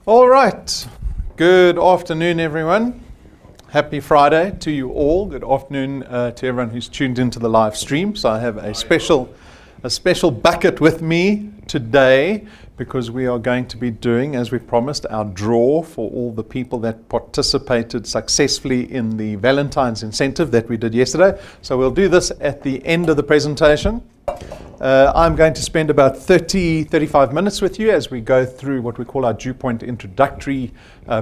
All right. Good afternoon, everyone. Happy Friday to you all. Good afternoon to everyone who's tuned into the live stream. So I have a special bucket with me today because we are going to be doing, as we promised, our draw for all the people that participated successfully in the Valentine's incentive that we did yesterday. So we'll do this at the end of the presentation. I'm going to spend about 35 minutes with you as we go through what we call our DuePoint introductory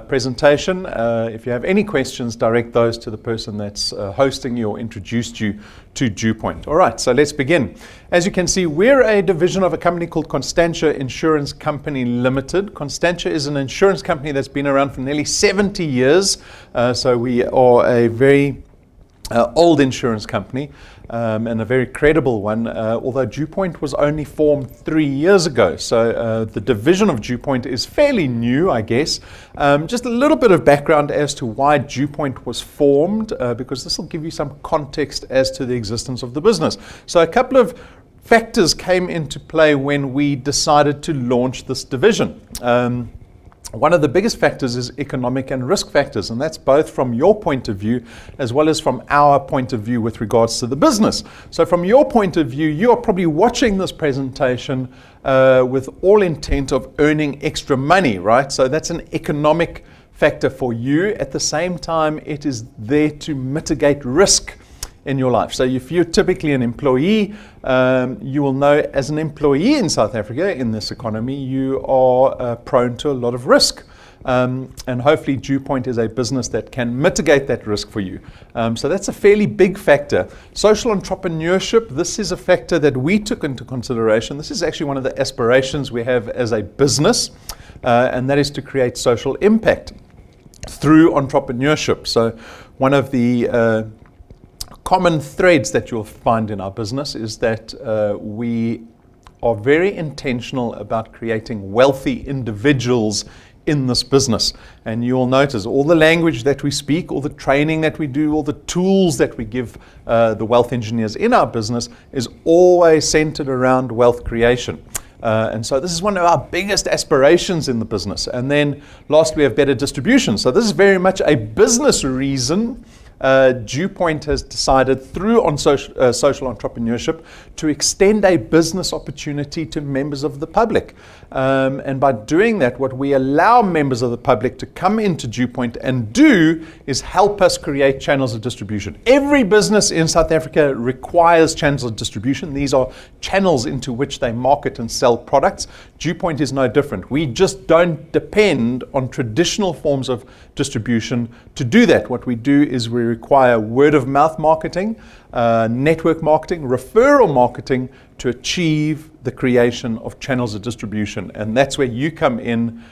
presentation. If you have any questions, direct those to the person that's hosting you or introduced you to DuePoint. All right, so let's begin. As you can see, we're a division of a company called Constantia Insurance Company Limited. Constantia is an insurance company that's been around for nearly 70 years. So we are a very old insurance company. And a very credible one, although DuePoint was only formed 3 years ago. So the division of DuePoint is fairly new, I guess. Just a little bit of background as to why DuePoint was formed, because this will give you some context as to the existence of the business. So a couple of factors came into play when we decided to launch this division. One of the biggest factors is economic and risk factors, and that's both from your point of view as well as from our point of view with regards to the business. So from your point of view, you are probably watching this presentation with all intent of earning extra money, right? So that's an economic factor for you. At the same time, it is there to mitigate risk in your life. So if you're typically an employee, you will know as an employee in South Africa, in this economy, you are prone to a lot of risk. And hopefully DuePoint is a business that can mitigate that risk for you. So that's a fairly big factor. Social entrepreneurship, this is a factor that we took into consideration. This is actually one of the aspirations we have as a business, and that is to create social impact through entrepreneurship. So one of the common threads that you'll find in our business is that we are very intentional about creating wealthy individuals in this business. And you'll notice all the language that we speak, all the training that we do, all the tools that we give the wealth engineers in our business is always centered around wealth creation. And so this is one of our biggest aspirations in the business. And then last, we have better distribution. So this is very much a business reason. DuePoint has decided through social entrepreneurship to extend a business opportunity to members of the public. And by doing that, what we allow members of the public to come into DuePoint and do is help us create channels of distribution. Every business in South Africa requires channels of distribution. These are channels into which they market and sell products. DuePoint is no different. We just don't depend on traditional forms of distribution to do that. What we do is we require word of mouth marketing, network marketing, referral marketing to achieve the creation of channels of distribution. And that's where you come in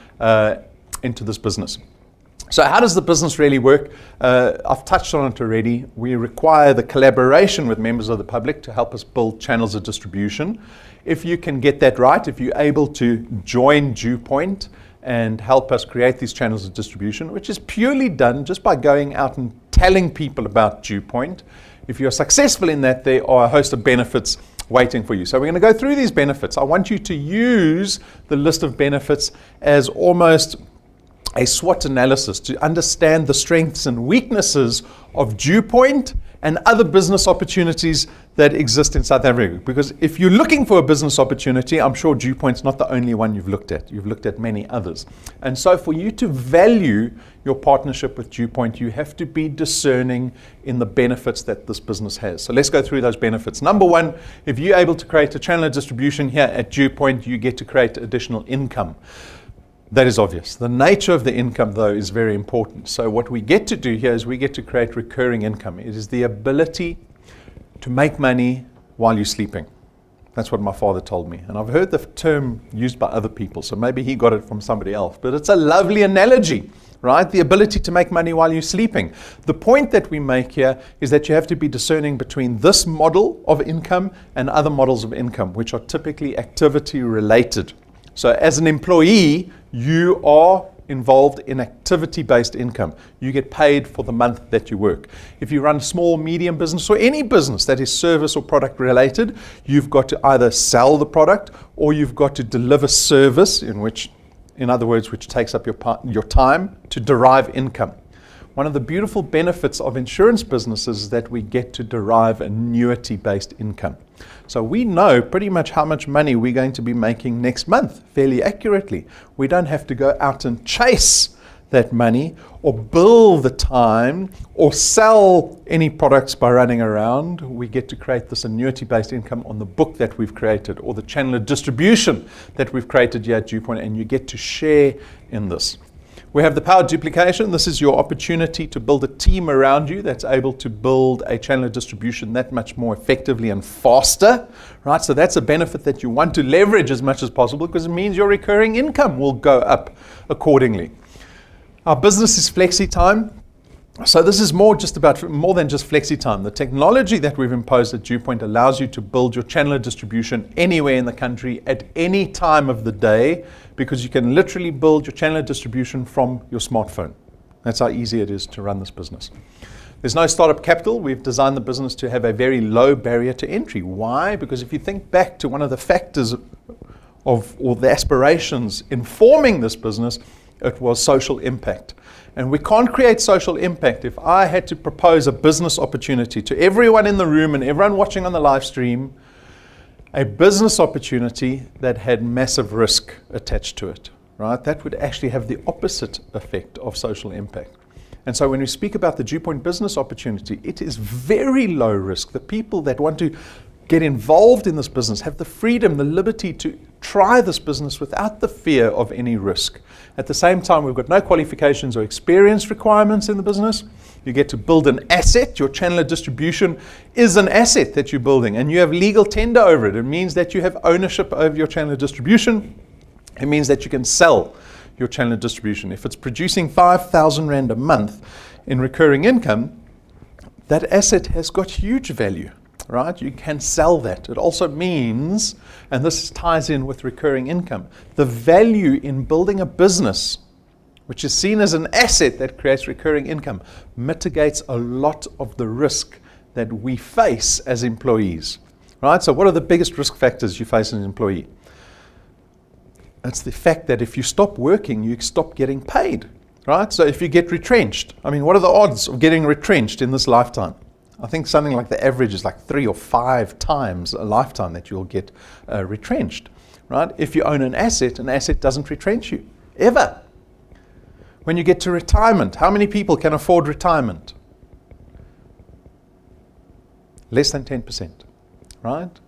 into this business. So how does the business really work? I've touched on it already. We require the collaboration with members of the public to help us build channels of distribution. If you can get that right, if you're able to join DuePoint and help us create these channels of distribution, which is purely done just by going out and telling people about DuePoint. If you're successful in that, there are a host of benefits waiting for you. So we're going to go through these benefits. I want you to use the list of benefits as almost a SWOT analysis to understand the strengths and weaknesses of DuePoint and other business opportunities that exist in South Africa. Because if you're looking for a business opportunity, I'm sure DuePoint's not the only one you've looked at. You've looked at many others. And so for you to value your partnership with DuePoint, you have to be discerning in the benefits that this business has. So let's go through those benefits. Number one, if you're able to create a channel of distribution here at DuePoint, you get to create additional income. That is obvious. The nature of the income, though, is very important. So what we get to do here is we get to create recurring income. It is the ability to make money while you're sleeping. That's what my father told me. And I've heard the term used by other people, so maybe he got it from somebody else. But it's a lovely analogy, right? The ability to make money while you're sleeping. The point that we make here is that you have to be discerning between this model of income and other models of income, which are typically activity related. So as an employee, you are involved in activity-based income. You get paid for the month that you work. If you run a small, medium business or any business that is service or product related, you've got to either sell the product or you've got to deliver service, in which in other words, which takes up your time to derive income. One of the beautiful benefits of insurance businesses is that we get to derive annuity-based income. So we know pretty much how much money we're going to be making next month, fairly accurately. We don't have to go out and chase that money or bill the time or sell any products by running around. We get to create this annuity-based income on the book that we've created or the channel of distribution that we've created here at DuePoint, and you get to share in this. We have the power of duplication. This is your opportunity to build a team around you that's able to build a channel of distribution that much more effectively and faster, right? So that's a benefit that you want to leverage as much as possible because it means your recurring income will go up accordingly. Our business is flexi time. So this is more than just flexi time. The technology that we've imposed at DuePoint allows you to build your channel of distribution anywhere in the country at any time of the day, because you can literally build your channel of distribution from your smartphone. That's how easy it is to run this business. There's no startup capital. We've designed the business to have a very low barrier to entry. Why? Because if you think back to one of the factors or the aspirations informing this business, it was social impact. And we can't create social impact if I had to propose a business opportunity to everyone in the room and everyone watching on the live stream, a business opportunity that had massive risk attached to it, right? That would actually have the opposite effect of social impact. And so when we speak about the DuePoint business opportunity, it is very low risk. The people that want to get involved in this business have the freedom, the liberty to try this business without the fear of any risk. At the same time, we've got no qualifications or experience requirements in the business. You get to build an asset. Your channel of distribution is an asset that you're building, and you have legal tender over it. It means that you have ownership over your channel of distribution. It means that you can sell your channel of distribution. If it's producing 5,000 Rand a month in recurring income, that asset has got huge value. Right? You can sell that. It also means, and this ties in with recurring income, the value in building a business, which is seen as an asset that creates recurring income, mitigates a lot of the risk that we face as employees. Right? So what are the biggest risk factors you face as an employee? It's the fact that if you stop working, you stop getting paid. Right? So if you get retrenched, what are the odds of getting retrenched in this lifetime? I think something like the average is like 3 or 5 times a lifetime that you'll get retrenched, right? If you own an asset doesn't retrench you, ever. When you get to retirement, how many people can afford retirement? Less than 10%, right?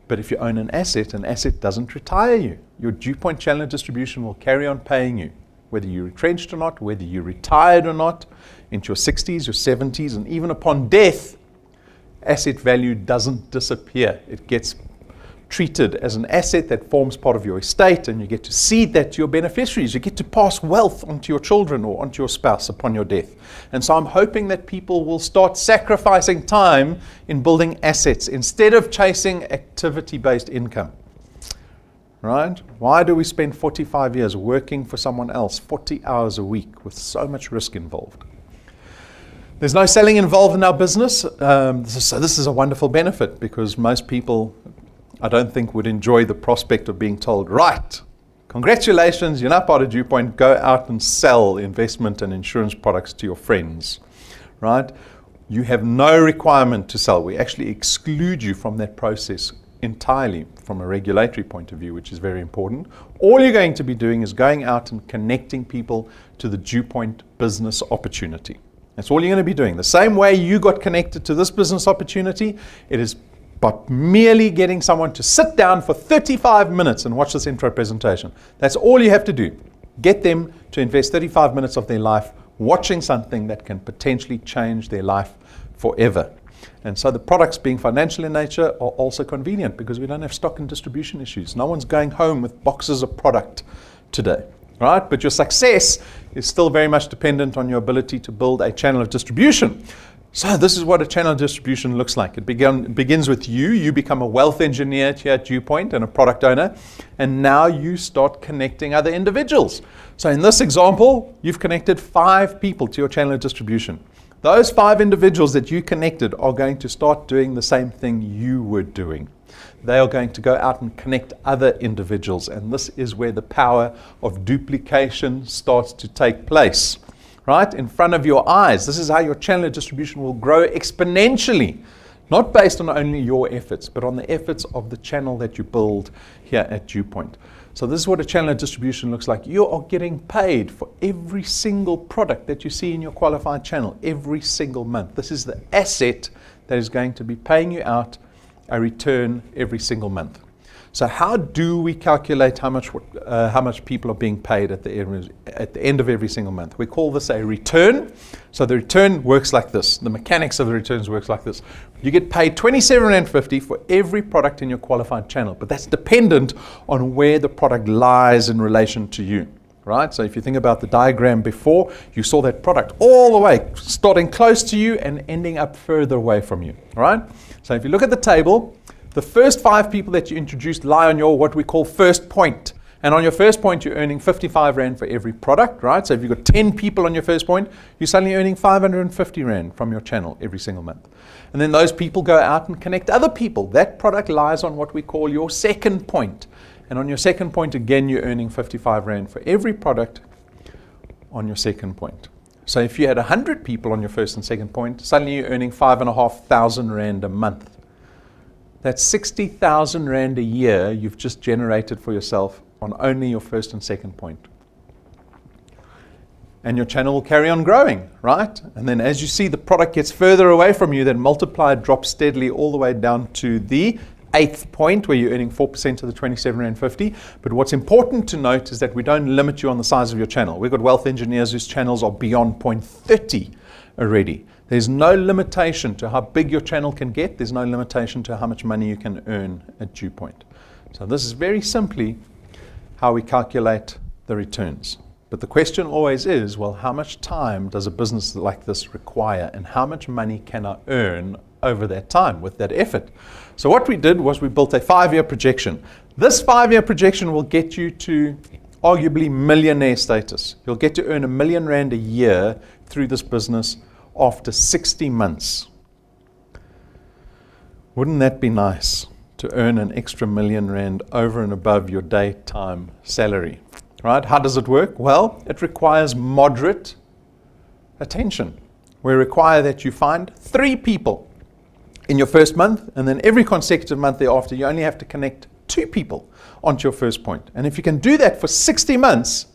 But if you own an asset doesn't retire you. Your DuePoint channel of distribution will carry on paying you, whether you're retrenched or not, whether you're retired or not, into your 60s, your 70s, and even upon death, asset value doesn't disappear. It gets treated as an asset that forms part of your estate, and you get to seed that to your beneficiaries. You get to pass wealth onto your children or onto your spouse upon your death. And so I'm hoping that people will start sacrificing time in building assets instead of chasing activity-based income. Right? Why do we spend 45 years working for someone else 40 hours a week with so much risk involved? There's no selling involved in our business, so this is a wonderful benefit, because most people, I don't think, would enjoy the prospect of being told, right, congratulations, you're now part of DuePoint, go out and sell investment and insurance products to your friends, right? You have no requirement to sell. We actually exclude you from that process entirely from a regulatory point of view, which is very important. All you're going to be doing is going out and connecting people to the DuePoint business opportunity. That's all you're going to be doing. The same way you got connected to this business opportunity, it is but merely getting someone to sit down for 35 minutes and watch this intro presentation. That's all you have to do. Get them to invest 35 minutes of their life watching something that can potentially change their life forever. And so the products, being financial in nature, are also convenient because we don't have stock and distribution issues. No one's going home with boxes of product today. Right? But your success is still very much dependent on your ability to build a channel of distribution. So this is what a channel of distribution looks like. It begins with you. You become a wealth engineer here at DuePoint and a product owner, and now you start connecting other individuals. So in this example, you've connected 5 people to your channel of distribution. Those 5 individuals that you connected are going to start doing the same thing you were doing. They are going to go out and connect other individuals. And this is where the power of duplication starts to take place. Right? In front of your eyes. This is how your channel of distribution will grow exponentially. Not based on only your efforts, but on the efforts of the channel that you build here at DuePoint. So this is what a channel of distribution looks like. You are getting paid for every single product that you see in your qualified channel every single month. This is the asset that is going to be paying you out a return every single month. So how do we calculate how much people are being paid at the end of every single month? We call this a return. So the return works like this. The mechanics of the returns works like this. You get paid £27.50 for every product in your qualified channel, but that's dependent on where the product lies in relation to you. Right? So if you think about the diagram before, you saw that product all the way, starting close to you and ending up further away from you. Right? So if you look at the table, the first 5 people that you introduced lie on your what we call first point. And on your first point, you're earning 55 Rand for every product, right? So if you've got 10 people on your first point, you're suddenly earning 550 Rand from your channel every single month. And then those people go out and connect other people. That product lies on what we call your second point. And on your second point, again, you're earning 55 Rand for every product on your second point. So if you had 100 people on your first and second point, suddenly you're earning 5,500 Rand a month. That's 60,000 Rand a year you've just generated for yourself on only your first and second point. And your channel will carry on growing, right? And then as you see the product gets further away from you, then multiply drops steadily all the way down to the 8th point where you're earning 4% of the 27.50 Rand. But what's important to note is that we don't limit you on the size of your channel. We've got wealth engineers whose channels are beyond 0.30 already. There's no limitation to how big your channel can get. There's no limitation to how much money you can earn at DuePoint. So this is very simply how we calculate the returns. But the question always is, well, how much time does a business like this require, and how much money can I earn over that time with that effort? So what we did was we built a 5-year projection. This 5-year projection will get you to arguably millionaire status. You'll get to earn R1 million a year through this business after 60 months. Wouldn't that be nice to earn an extra R1 million over and above your daytime salary? Right? How does it work? Well, it requires moderate attention. We require that you find 3 people in your first month, and then every consecutive month thereafter, you only have to connect 2 people onto your first point. And if you can do that for 60 months,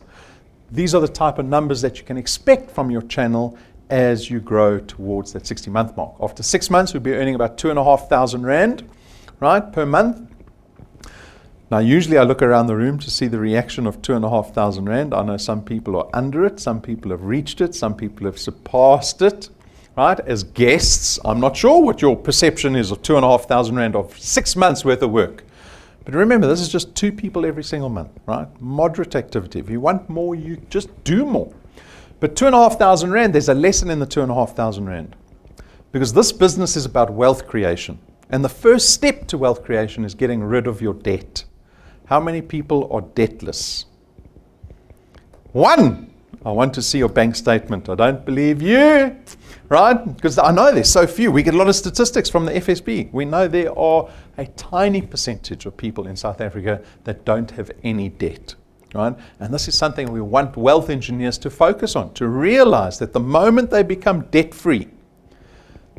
these are the type of numbers that you can expect from your channel as you grow towards that 60-month mark. After 6 months, we'll be earning about 2,500 Rand, right, per month. Now, usually I look around the room to see the reaction of 2,500 Rand. I know some people are under it, some people have reached it, some people have surpassed it, right? As guests, I'm not sure what your perception is of 2,500 Rand of 6 months worth of work. But remember, this is just 2 people every single month, right? Moderate activity. If you want more, you just do more. But 2,500 Rand, there's a lesson in the 2,500 Rand. Because this business is about wealth creation. And the first step to wealth creation is getting rid of your debt. How many people are debtless? 1. I want to see your bank statement. I don't believe you, right? Because I know there's so few. We get a lot of statistics from the FSB. We know there are a tiny percentage of people in South Africa that don't have any debt. Right? And this is something we want wealth engineers to focus on, to realize that the moment they become debt-free,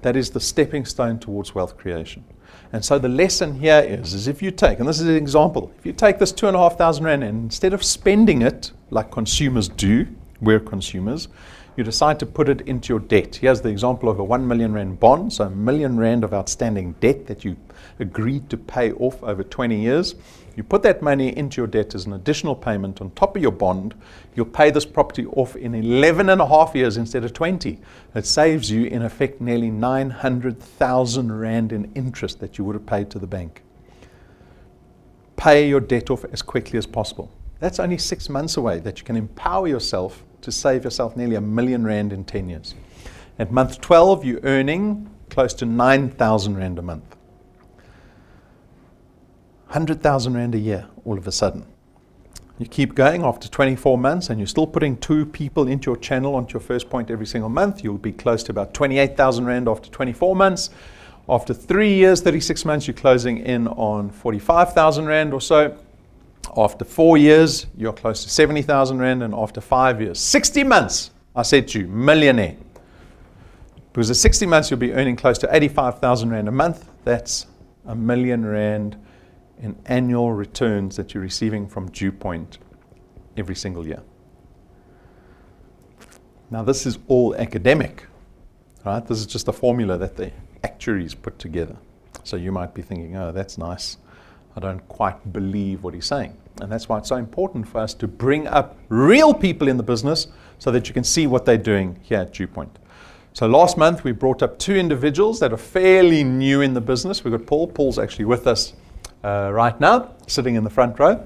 that is the stepping stone towards wealth creation. And so the lesson here is if you take, and this is an example, if you take this 2,500 Rand and instead of spending it like consumers do, we're consumers, you decide to put it into your debt. Here's the example of a 1 million Rand bond, so R1 million of outstanding debt that you agreed to pay off over 20 years. You put that money into your debt as an additional payment on top of your bond. You'll pay this property off in 11 and a half years instead of 20. It saves you, in effect, nearly 900,000 Rand in interest that you would have paid to the bank. Pay your debt off as quickly as possible. That's only 6 months away that you can empower yourself to save yourself nearly R1 million in 10 years. At month 12, you're earning close to 9,000 Rand a month. 100,000 Rand a year all of a sudden. You keep going after 24 months and you're still putting 2 people into your channel onto your first point every single month. You'll be close to about 28,000 Rand after 24 months. After 3 years, 36 months, you're closing in on 45,000 Rand or so. After 4 years, you're close to 70,000 Rand. And after 5 years, 60 months, I said to you, millionaire. Because at 60 months, you'll be earning close to 85,000 Rand a month. That's R1,000,000 in annual returns that you're receiving from DuePoint every single year. Now, this is all academic, right? This is just a formula that the actuaries put together. So you might be thinking, oh, that's nice. I don't quite believe what he's saying. And that's why it's so important for us to bring up real people in the business so that you can see what they're doing here at DuePoint. So last month, we brought up 2 individuals that are fairly new in the business. We've got Paul. Paul's actually with us right now, sitting in the front row.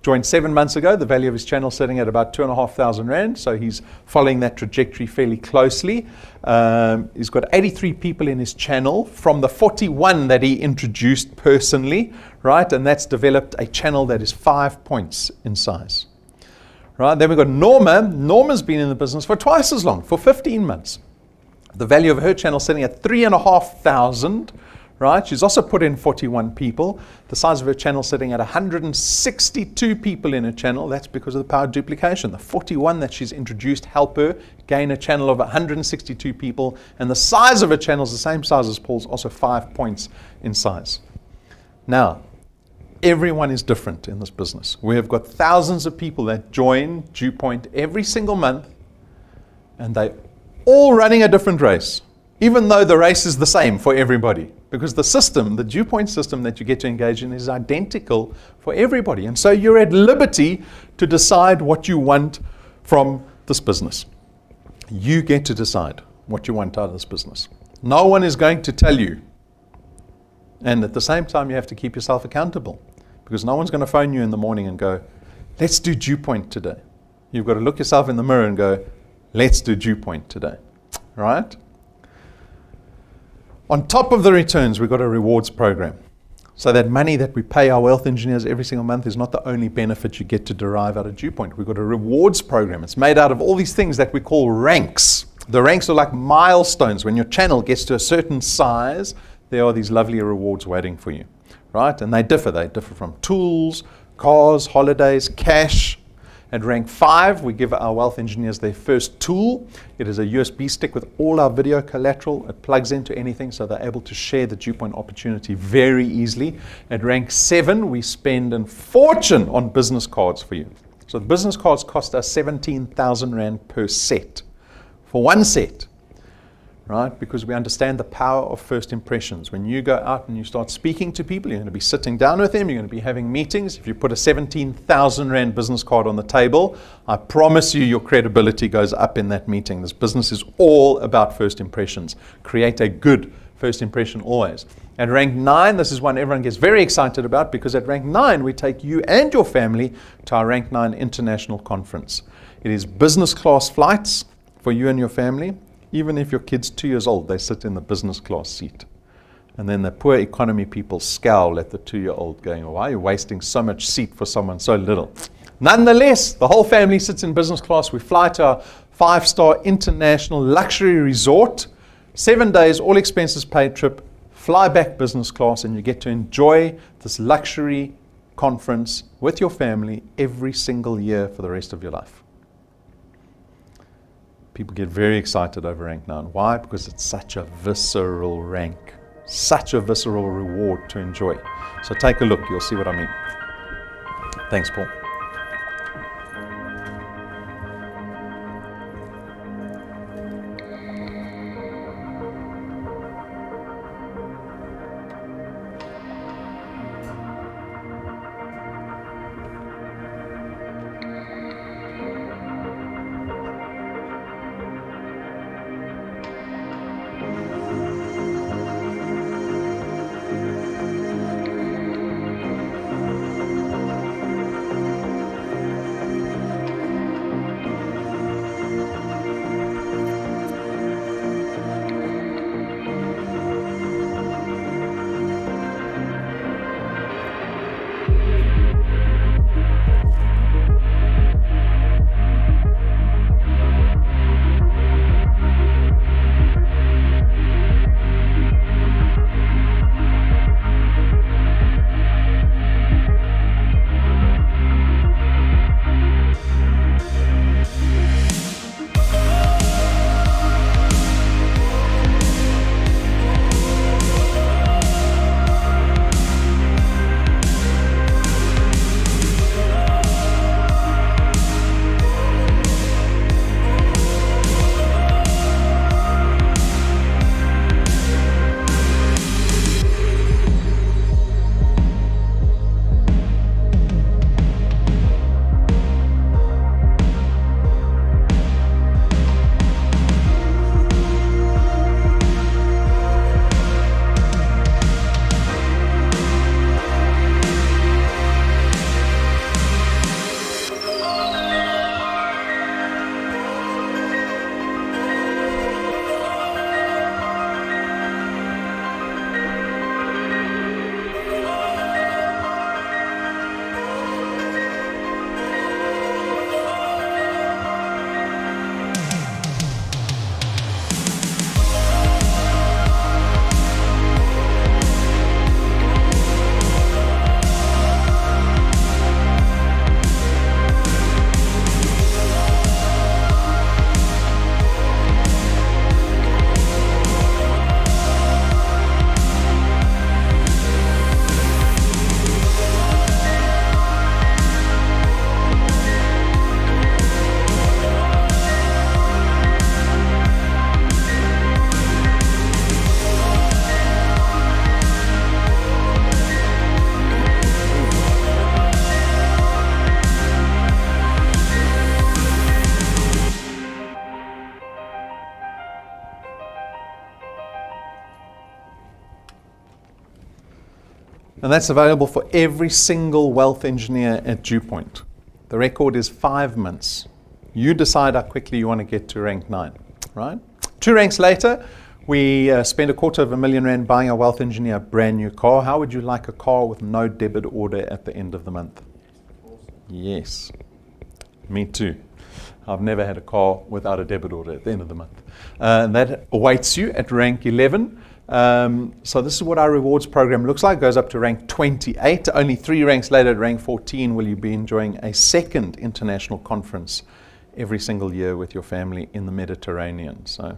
Joined 7 months ago. The value of his channel sitting at about 2,500 Rand. So he's following that trajectory fairly closely. He's got 83 people in his channel from the 41 that he introduced personally, right? And that's developed a channel that is 5 points in size, right? Then we've got Norma. Norma's been in the business for twice as long, for 15 months. The value of her channel sitting at 3,500, right? She's also put in 41 people. The size of her channel sitting at 162 people in her channel. That's because of the power duplication. The 41 that she's introduced help her gain a channel of 162 people. And the size of her channel is the same size as Paul's, also 5 points in size. Now, everyone is different in this business. We have got thousands of people that join DuePoint every single month, and they all running a different race, even though the race is the same for everybody, because the system, the DuePoint system that you get to engage in, is identical for everybody. And so you're at liberty to decide what you want from this business. You get to decide what you want out of this business. No one is going to tell you. And at the same time, you have to keep yourself accountable, because no one's going to phone you in the morning and go, let's do DuePoint today. You've got to look yourself in the mirror and go, let's do DuePoint today, right? On top of the returns, we've got a rewards program. So that money that we pay our wealth engineers every single month is not the only benefit you get to derive out of DuePoint. We've got a rewards program. It's made out of all these things that we call ranks. The ranks are like milestones. When your channel gets to a certain size, there are these lovely rewards waiting for you, right? And they differ. They differ from tools, cars, holidays, cash. At rank 5, we give our wealth engineers their first tool. It is a USB stick with all our video collateral. It plugs into anything, so they're able to share the DuePoint opportunity very easily. At rank 7, we spend a fortune on business cards for you. So the business cards cost us 17,000 Rand per set, for one set, right? Because we understand the power of first impressions. When you go out and you start speaking to people, you're going to be sitting down with them, you're going to be having meetings. If you put a 17,000 Rand business card on the table, I promise you your credibility goes up in that meeting. This business is all about first impressions. Create a good first impression always. At rank 9, this is one everyone gets very excited about, because at rank 9, we take you and your family to our rank 9 international conference. It is business class flights for you and your family. Even if your kid's 2 years old, they sit in the business class seat. And then the poor economy people scowl at the 2-year-old going, why are you wasting so much seat for someone so little? Nonetheless, the whole family sits in business class. We fly to our 5-star international luxury resort, 7 days, all expenses paid trip, fly back business class, and you get to enjoy this luxury conference with your family every single year for the rest of your life. People get very excited over rank 9. Why? Because it's such a visceral rank, such a visceral reward to enjoy. So take a look, you'll see what I mean. Thanks, Paul. And that's available for every single wealth engineer at DuePoint. The record is 5 months. You decide how quickly you want to get to rank 9, right? 2 ranks later, we spent R250,000 buying a wealth engineer a brand new car. How would you like a car with no debit order at the end of the month? Yes, me too. I've never had a car without a debit order at the end of the month. And that awaits you at rank 11. So this is what our rewards program looks like. It goes up to rank 28. Only 3 ranks later at rank 14 will you be enjoying a second international conference every single year with your family in the Mediterranean. So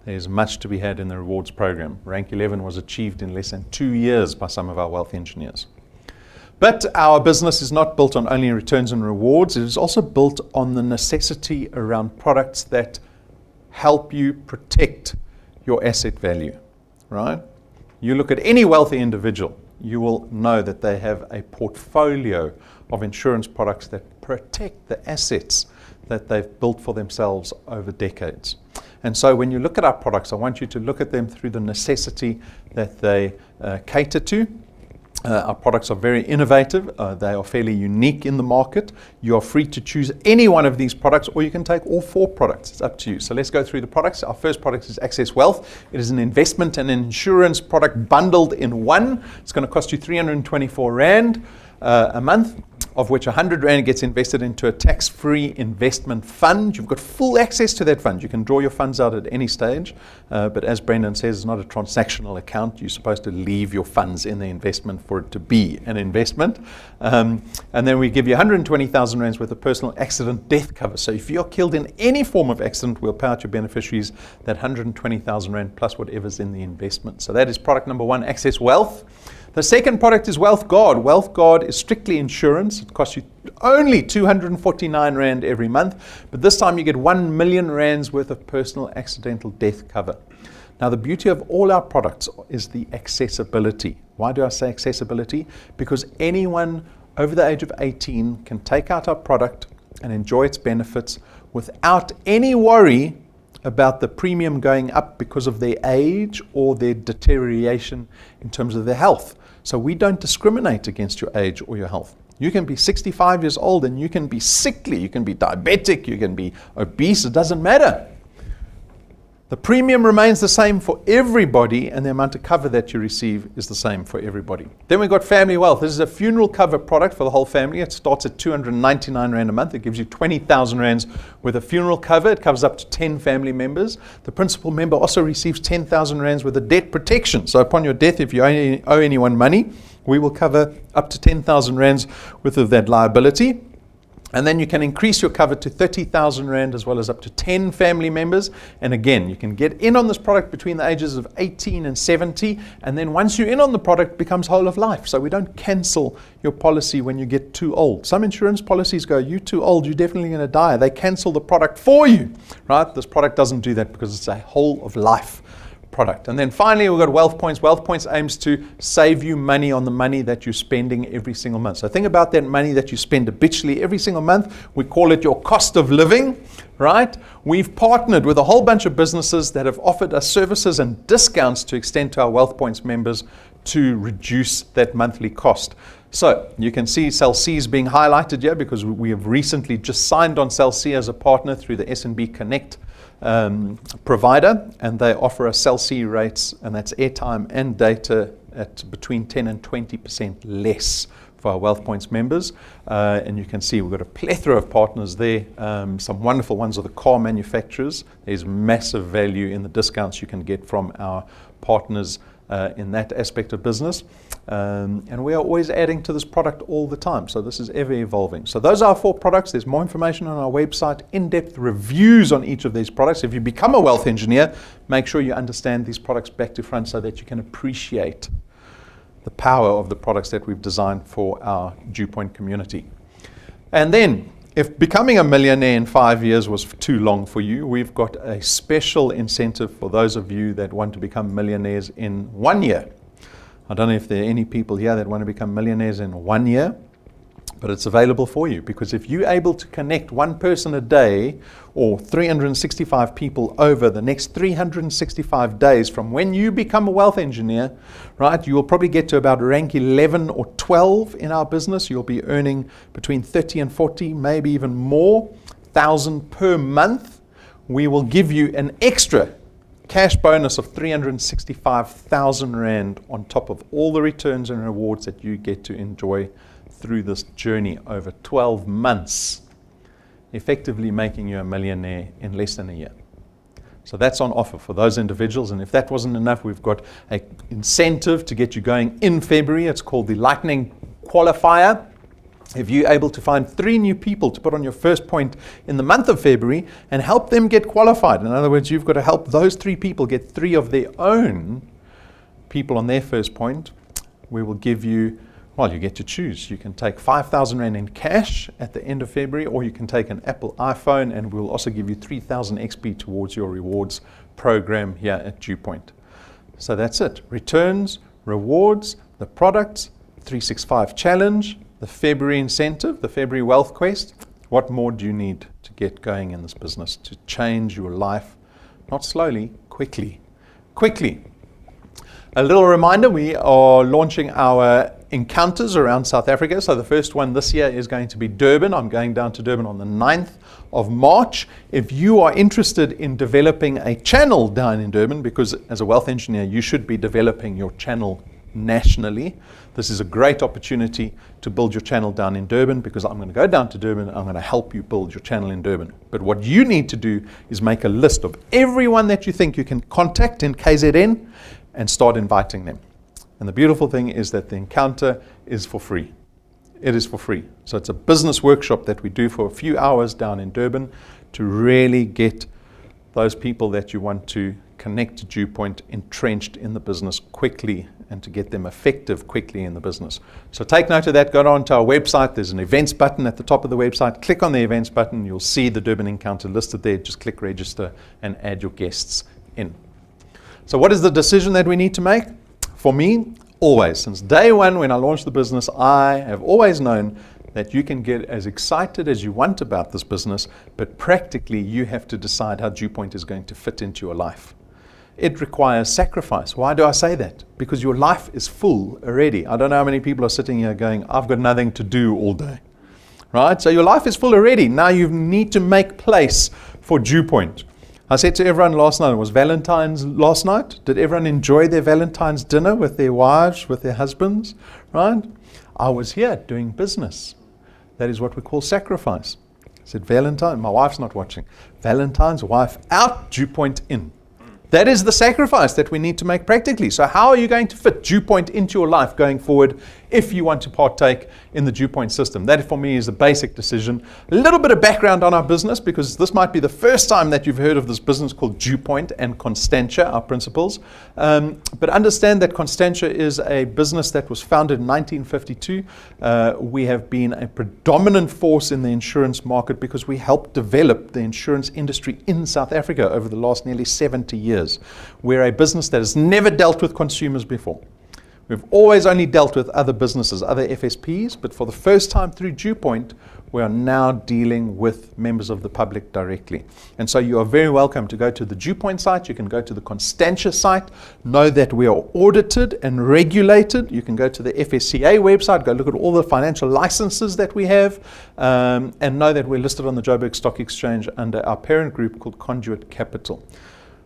there's much to be had in the rewards program. Rank 11 was achieved in less than 2 years by some of our wealth engineers. But our business is not built on only returns and rewards. It is also built on the necessity around products that help you protect your asset value, right? You look at any wealthy individual, you will know that they have a portfolio of insurance products that protect the assets that they've built for themselves over decades. And so when you look at our products, I want you to look at them through the necessity that they cater to. Our products are very innovative. They are fairly unique in the market. You are free to choose any one of these products, or you can take all 4 products. It's up to you. So let's go through the products. Our first product is Access Wealth. It is an investment and insurance product bundled in one. It's going to cost you 324 Rand a month, of which 100 Rand gets invested into a tax-free investment fund. You've got full access to that fund. You can draw your funds out at any stage, but as Brendan says, it's not a transactional account. You're supposed to leave your funds in the investment for it to be an investment. And then we give you 120,000 Rands worth of personal accident death cover. So if you're killed in any form of accident, we'll pay out your beneficiaries that 120,000 Rand plus whatever's in the investment. So that is product number 1, Access Wealth. The second product is Wealth Guard. Wealth Guard is strictly insurance. It costs you only 249 Rand every month, but this time you get 1 million Rands worth of personal accidental death cover. Now the beauty of all our products is the accessibility. Why do I say accessibility? Because anyone over the age of 18 can take out our product and enjoy its benefits without any worry about the premium going up because of their age or their deterioration in terms of their health. So we don't discriminate against your age or your health. You can be 65 years old and you can be sickly, you can be diabetic, you can be obese, it doesn't matter. The premium remains the same for everybody, and the amount of cover that you receive is the same for everybody. Then we've got Family Wealth. This is a funeral cover product for the whole family. It starts at 299 Rand a month. It gives you 20,000 Rands with a funeral cover. It covers up to 10 family members. The principal member also receives 10,000 Rands with a debt protection. So upon your death, if you owe anyone money, we will cover up to 10,000 Rands worth of that liability. And then you can increase your cover to 30,000 Rand as well as up to 10 family members. And again, you can get in on this product between the ages of 18 and 70. And then once you're in on the product, it becomes whole of life. So we don't cancel your policy when you get too old. Some insurance policies go, you're too old, you're definitely going to die. They cancel the product for you, right? This product doesn't do that because it's a whole of life product. And then finally, we've got Wealth Points. Wealth Points aims to save you money on the money that you're spending every single month. So think about that money that you spend habitually every single month. We call it your cost of living, right? We've partnered with a whole bunch of businesses that have offered us services and discounts to extend to our Wealth Points members to reduce that monthly cost. So you can see Cell C is being highlighted here because we have recently just signed on Cell C as a partner through the S&B Connect provider, and they offer us Cell C rates, and that's airtime and data at between 10 and 20% less for our Wealth Points members. And you can see we've got a plethora of partners there. Some wonderful ones are the car manufacturers. There's massive value in the discounts you can get from our partners in that aspect of business. And we are always adding to this product all the time. So this is ever evolving. So those are our 4 products. There's more information on our website, in-depth reviews on each of these products. If you become a wealth engineer, make sure you understand these products back to front so that you can appreciate the power of the products that we've designed for our DuePoint community. And then, if becoming a millionaire in 5 years was too long for you, we've got a special incentive for those of you that want to become millionaires in 1 year. I don't know if there are any people here that want to become millionaires in 1 year, But it's available for you, because if you're able to connect one person a day or 365 people over the next 365 days from when you become a wealth engineer, right, you will probably get to about rank 11 or 12 in our business. You'll be earning between 30 and 40, maybe even more, thousand per month. We will give you an extra cash bonus of 365,000 Rand on top of all the returns and rewards that you get to enjoy through this journey over 12 months, effectively making you a millionaire in less than a year. So that's on offer for those individuals. And if that wasn't enough, we've got an incentive to get you going in February. It's called the Lightning Qualifier. If you're able to find 3 new people to put on your first point in the month of February and help them get qualified, in other words, you've got to help those 3 people get 3 of their own people on their first point, we will give you, well, you get to choose. You can take 5,000 Rand in cash at the end of February, or you can take an Apple iPhone, and we'll also give you 3,000 XP towards your rewards program here at DuePoint. So that's it. Returns, rewards, the products, 365 challenge, the February incentive, the February wealth quest. What more do you need to get going in this business, to change your life? Not slowly, quickly. Quickly. A little reminder, we are launching our encounters around South Africa. So the first one this year is going to be Durban. I'm going down to Durban on the 9th of March. If you are interested in developing a channel down in Durban, because as a wealth engineer, you should be developing your channel nationally, this is a great opportunity to build your channel down in Durban, because I'm going to go down to Durban and I'm going to help you build your channel in Durban. But what you need to do is make a list of everyone that you think you can contact in KZN and start inviting them. And the beautiful thing is that the encounter is for free. It is for free. So it's a business workshop that we do for a few hours down in Durban to really get those people that you want to connect to DuePoint entrenched in the business quickly, and to get them effective quickly in the business. So take note of that. Go on to our website. There's an events button at the top of the website. Click on the events button. You'll see the Durban encounter listed there. Just click register and add your guests in. So what is the decision that we need to make? For me, always, since day one when I launched the business, I have always known that you can get as excited as you want about this business, but practically you have to decide how DuePoint is going to fit into your life. It requires sacrifice. Why do I say that? Because your life is full already. I don't know how many people are sitting here going, I've got nothing to do all day. Right? So your life is full already. Now you need to make place for DuePoint. I said to everyone last night, it was Valentine's last night. Did everyone enjoy their Valentine's dinner with their wives, with their husbands? Right? I was here doing business. That is what we call sacrifice. I said, Valentine, my wife's not watching. Valentine's wife out, DuePoint in. That is the sacrifice that we need to make practically. So how are you going to fit DuePoint into your life going forward if you want to partake in the DuePoint system? That for me is the basic decision. A little bit of background on our business, because this might be the first time that you've heard of this business called DuePoint and Constantia, our principals. But understand that Constantia is a business that was founded in 1952. We have been a predominant force in the insurance market because we helped develop the insurance industry in South Africa over the last nearly 70 years. We're a business that has never dealt with consumers before. We've always only dealt with other businesses, other FSPs, but for the first time through DuePoint, we are now dealing with members of the public directly. And so you are very welcome to go to the DuePoint site. You can go to the Constantia site. Know that we are audited and regulated. You can go to the FSCA website, go look at all the financial licenses that we have, and know that we're listed on the Joburg Stock Exchange under our parent group called Conduit Capital.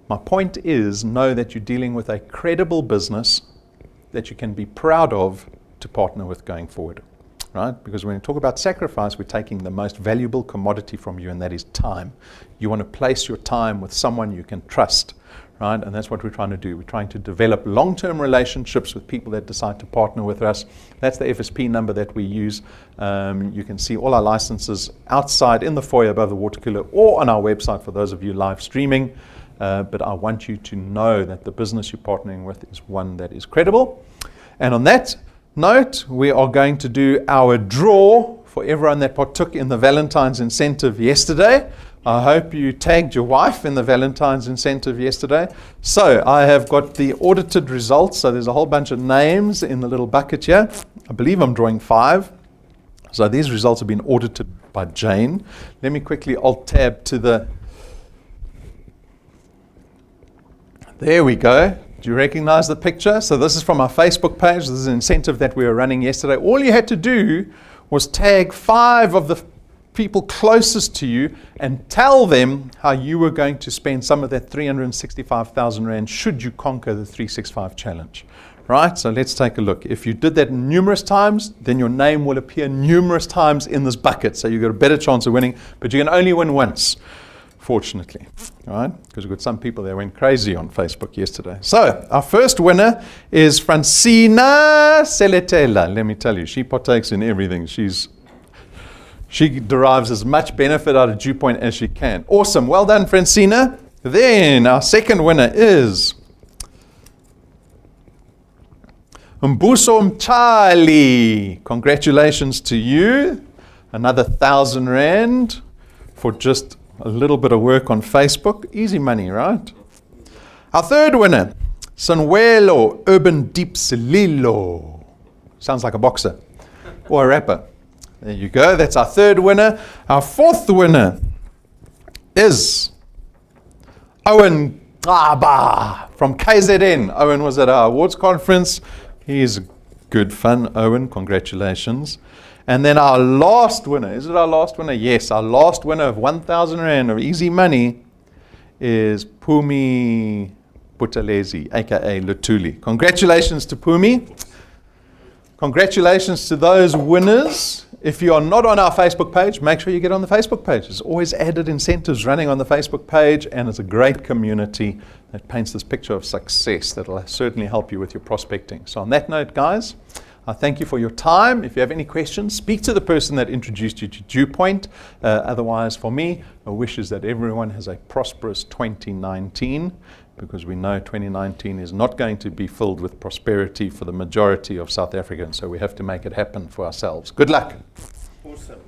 My point is, know that you're dealing with a credible business that you can be proud of to partner with going forward, right? Because when we talk about sacrifice, we're taking the most valuable commodity from you, and that is time. You want to place your time with someone you can trust, right? And that's what we're trying to do. We're trying to develop long-term relationships with people that decide to partner with us. That's the FSP number that we use. You can see all our licenses outside in the foyer above the water cooler or on our website for those of you live streaming. But I want you to know that the business you're partnering with is one that is credible. And on that note, we are going to do our draw for everyone that partook in the Valentine's incentive yesterday. I hope you tagged your wife in the Valentine's incentive yesterday. So I have got the audited results. So there's a whole bunch of names in the little bucket here. I believe I'm drawing 5. So these results have been audited by Jane. Let me quickly alt-tab to the... There we go. Do you recognize the picture? So this is from our Facebook page. This is an incentive that we were running yesterday. All you had to do was tag 5 of the people closest to you and tell them how you were going to spend some of that 365,000 Rand should you conquer the 365 challenge. Right? So let's take a look. If you did that numerous times, then your name will appear numerous times in this bucket. So you've got a better chance of winning, but you can only win once, fortunately. All right? Because we've got some people that went crazy on Facebook yesterday. So our first winner is Francina Seletela. Let me tell you, she partakes in everything. She derives as much benefit out of DuePoint as she can. Awesome. Well done, Francina. Then our second winner is Mbuso Mchali. Congratulations to you. Another 1,000 Rand for just a little bit of work on Facebook. Easy money, right? Our third winner, Sanwelo Urban Deep Sililo. Sounds like a boxer or a rapper. There you go. That's our third winner. Our fourth winner is Owen Gaba from KZN. Owen was at our awards conference. He's good fun, Owen. Congratulations. And then our last winner, is it our last winner? Yes, our last winner of 1,000 Rand of easy money is Pumi Butalezi, aka Lutuli. Congratulations to Pumi. Congratulations to those winners. If you are not on our Facebook page, make sure you get on the Facebook page. There's always added incentives running on the Facebook page, and it's a great community that paints this picture of success that will certainly help you with your prospecting. So on that note, guys, I thank you for your time. If you have any questions, speak to the person that introduced you to DuePoint. Otherwise, for me, my wish is that everyone has a prosperous 2019, because we know 2019 is not going to be filled with prosperity for the majority of South Africans. So we have to make it happen for ourselves. Good luck. Awesome.